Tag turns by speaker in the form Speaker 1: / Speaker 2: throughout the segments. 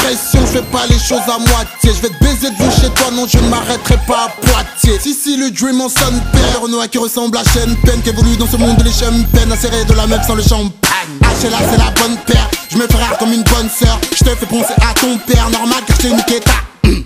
Speaker 1: pression, je fais pas les choses à moitié. Je vais te baiser devant chez toi, non je ne m'arrêterai pas à Poitiers. Si le dream en sonne père, Renoir qui ressemble à Sean Penn, qui évolue dans ce monde les champagnes, acéré de la meuf sans le champagne. HLA c'est la bonne paire, je me fais rare comme une bonne sœur. Je te fais penser à ton père, normal car je t'ai niqué ta.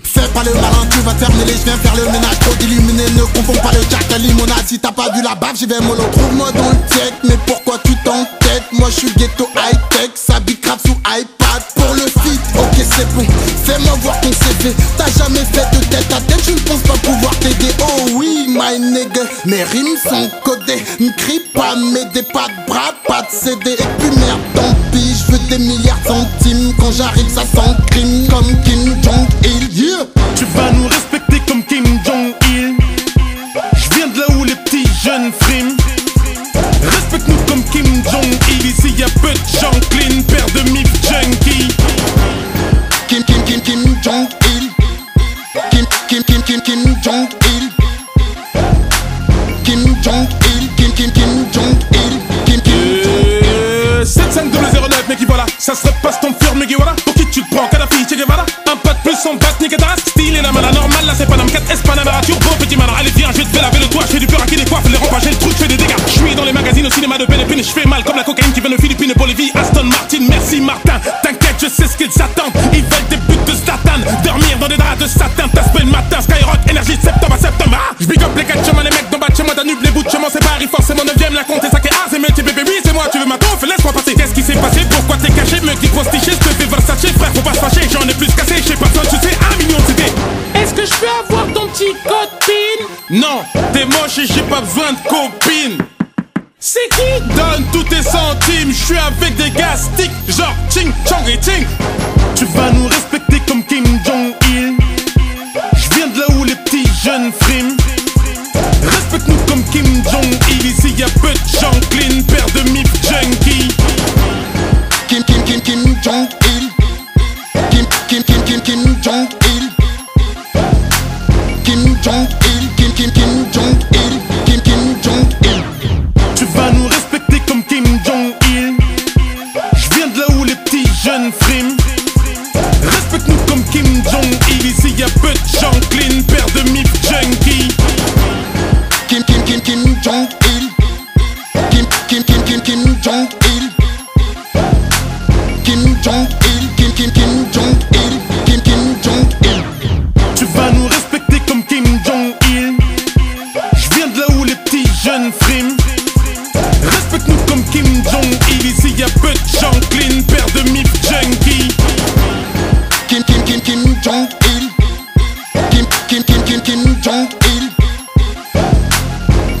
Speaker 1: Fais pas le malin, tu vas te faire mêler, je viens faire le ménage. Trop d'illuminé, ne confonds pas le jack, la limonade. Si t'as pas vu la bave, j'y vais mollo. Trouve-moi dans le check, mais pourquoi tu t'entêtes? Moi je suis ghetto high-tech, ça bicrap sous iPad. Pour le feat, ok c'est bon, fais-moi voir ton CV. T'as jamais fait de tête à tête, je ne pense pas pouvoir t'aider. Oh oui, my nigga, mes rimes sont codées. Ne crie pas, mais des pas de bras, pas de CD. Et puis merde, tant pis, je veux des milliards de centimes. Quand j'arrive, ça sent crime comme Kim Jong-il. Yeah.
Speaker 2: Tu vas nous respecter comme Kim Jong-il. Je viens de là où les petits jeunes friment. Respecte-nous comme Kim Jong-il. Ici y'a peu de gens clean, paire de mif junkie.
Speaker 1: Kim Jong-il. Kim Jong-il. Kim Jong-il. Kim Jong-il.
Speaker 2: 7509 mais qui voilà, ça se repasse ton fur mais qui voilà. Pour qui tu te prends, Kadhafi, Che Guevara. Un pas de plus en basse, nique ta race. Style et la mala normale, là c'est Panam 4S, Panamera Turbo, petit malin. Allez viens, je vais te faire laver le toit, je fais du peur à qui les coiffes, les remparts, j'ai le truc, je fais des dégâts. Je suis dans les magazines au cinéma de Philippines, je fais mal comme la cocaïne qui vient de Philippines pour les vies. Aston Martin, merci Martin. T'inquiète, je sais ce qu'ils attendent. Ils veulent des buts de Satan, dormir dans des draps de satin. T'as le matin, Skyrock, énergie de septembre à septembre. Ah, je big up les 4 chemins, les mecs d'en bas de chez moi, Danube, les bouts de chemin, c'est Paris, forcément 9ème, la compte et ça qui est ah, c'est métier bébé, oui, c'est moi, tu veux ma tonfe, laisse-moi passer. Qu'est-ce qui s'est passé? Pourquoi t'es caché? Me dis postiché, je te fais Versace, frère, faut pas se fâcher, j'en ai plus cassé, j'ai pas besoin, tu sais, 1 million de CD.
Speaker 3: Est-ce que je peux avoir ton petit copine?
Speaker 2: Non, t'es moche et j'ai pas besoin de copine.
Speaker 3: C'est qui?
Speaker 2: Donne tous tes centimes, je suis avec des gars stick, genre ching, chong et ching. Tu vas nous respecter comme Kim Jong-il. Je viens de là où les petits jeunes friment. Respecte-nous comme Kim Jong-il. Ici y'a peu de gens clean, paire de mif junkie.
Speaker 1: Kim Jong-il. Kim Jong-il. Kim Jong-il. Kim Jong-il.
Speaker 2: Tu vas nous respecter comme Kim Jong-il. Je viens de là où les petits jeunes friment. Respecte-nous comme Kim Jong-il. Ici y'a peu de gens clean, paire de mif junkie.
Speaker 1: Kim Jong-il. Kim Jong-il. Kim Jong-il. Kim Jong-il.
Speaker 2: Tu vas nous respecter comme Kim Jong-il. Je viens de là où les petits jeunes friment. Respecte-nous comme Kim Jong-il. Ici y'a peu de gens clean, paire de mif junkie.
Speaker 1: Kim Jong-il. Kim Jong-il.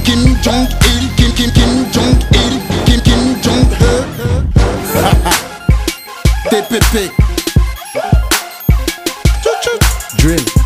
Speaker 1: Kim Jong-il. Kim Jong-il. TPP. Drill.